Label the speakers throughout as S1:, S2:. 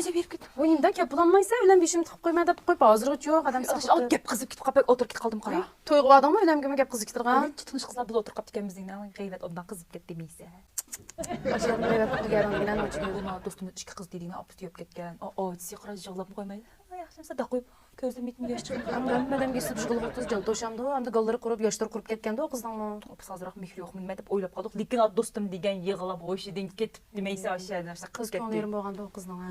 S1: Kaça verip git.
S2: Oyunda gap bulanmaysa ölen beşim tıkıp koyma da koyup hazırlık yok adam
S1: Al
S2: saklı.
S1: gap kızıp git kapak oturup git kaldım kara.
S2: Toygu adamı ölen göme gap kızı gitirgan.
S1: Öyle tutmuş kızlar biz oturup kaptıkken bizden gayret ondan kızıp git demeyse.
S2: Aşağıdan evet kutu gelin bilen o çıkıyor.
S1: Buna dostumun iki kız dediğine apı tüyüp ketken. O siqra jığlap koymaydı. Yaxşımsa da qoyup gözüm bitmi yaş çıkıyor.
S2: Ama madem geçip jığılıp otuz can toşamdı o. Hem de galları kurup yaşlar kurup ketkendi o kızdan mı?
S1: Biz azırak mehri yok bilmə dep oylap qaldık. Lekin ad dostum degan yığılab o işidən ketib demeysə aşağıdan
S2: Kız
S1: kız getdi.
S2: konuyerim boğanda o kızdan ha.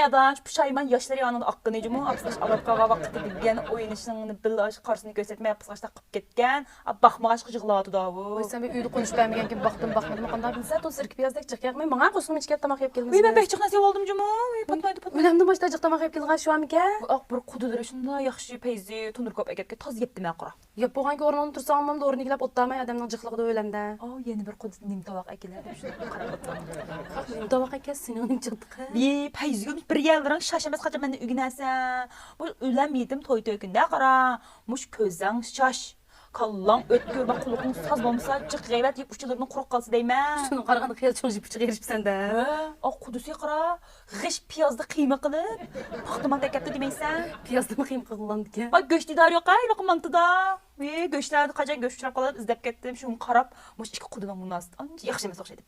S1: Adaş puşayman yaşları yanında aqqını jumu apsaş alapqağa vaqtı degan oyunuşunu billaş qarsını göstərmə yapsaş taqıb ketgan. Baxmağaş qıcıqladı da bu.
S2: Oy sen bir uydu konuşup beğenmeyen gibi baktım bakmadım. Qanda bilsə to sirk piyazdek çık yakmay. Bana koşum içki tamak yap gelmez.
S1: Mən bək çıxnası oldum jumu. Patmaydı patmaydı.
S2: Önemli başta çık tamak yap gelgan şu an mı ki?
S1: Aq bir qududur şunda yaxşı peyzi tunur kop əgətke taz yetdi mən qara.
S2: Yap boğan ki ormanı tursa almam da orunu gilap otlamay adamın cıqlığı da ölemde.
S1: Yeni bir quduz nim tavaq əkilədi şunu qarab otlandı.
S2: Davaka kes senin çıktık.
S1: Bir peyzi bir yerlərin şaşamaz qaca məndə ügünəsən. Bu öləm yedim toy tökündə qara. Muş közəng şaş. Kallan ötkür bak kuluğun saz olmasa çık gayret yiyip uçularının kuruk kalsı değme.
S2: Şunun qarağını xiyal çoğun jip çık erişip sende.
S1: O kudusu qara. Gış piyazda kıyma kılıp. Paxtıman tekepti demeysen.
S2: Piyazda mı kıyım kıllandı ki?
S1: Bak göçtü dar yok ay lokumantıda da. Ve göçlerdi kaca göçtürüp kalıp izlep gittim. Şunu karab. Muş iki kududan münasıt. Anca yaxşı emas oxşaydı.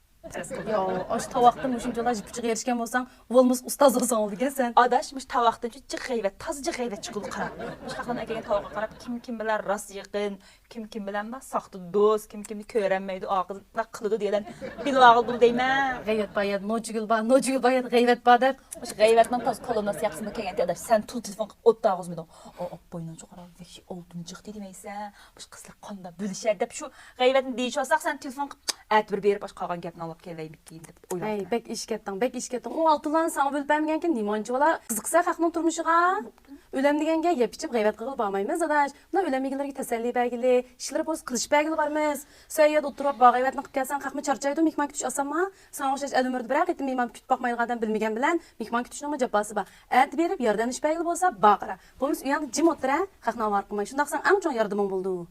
S2: Ya aş tavaqda muşuncalar jip çık erişken bolsan olmaz ustaz olsan oldu ki sen.
S1: Adaş muş tavaqdan çık gayret tazca gayret çıkılı qara. Muş xaqlan əgən tavaqa qarab kim bilir ras yaqın, kim bilen bak saxta dost, kimni körənməydi, ağızda qılıdı deyilən bil ağıl bul deymə.
S2: Gayret bayat, nocugul bayat, gayret badak.
S1: Muş gayretdən taz kolonası yaxsında kəlgəndə adaş sən tul telefon ot dağız mıydın? O boyunca qara vəşi oldum çıxdı deməysə. Muş qızlar qanda bölüşər dəp şu gayretin deyiş olsaq sən telefon ət bir berib baş qalğan gəpini alıb gələyim deyib oylap.
S2: Hey, bek iş kettin. O altılan sana bölüp bəmgən ki, nimancı ola? Qızıqsa xaqның turmuşuğa. Öləm degenge yap içip gayret qığıl bağmayımız adaş. Buna öləmigilерге təsəlli bəgili, işlər boz qılış bəgili barmız. Söyyət oturup bağ gayretni qıb gəlsən xaqmı çarçaydı, mehman kütüş asanma. Sana oxşaş əl-ömürdü bırak etdim, mehman kütüp baxmaylı adam bilmegen bilen, mehman kütüşün ama cabbası ba. Ət berib, yardan iş bəgili bolsa, bağıra. Bomuz uyandı cim otura, xaqna var qımay. Şundaqsan, ən çox yardımın buldu.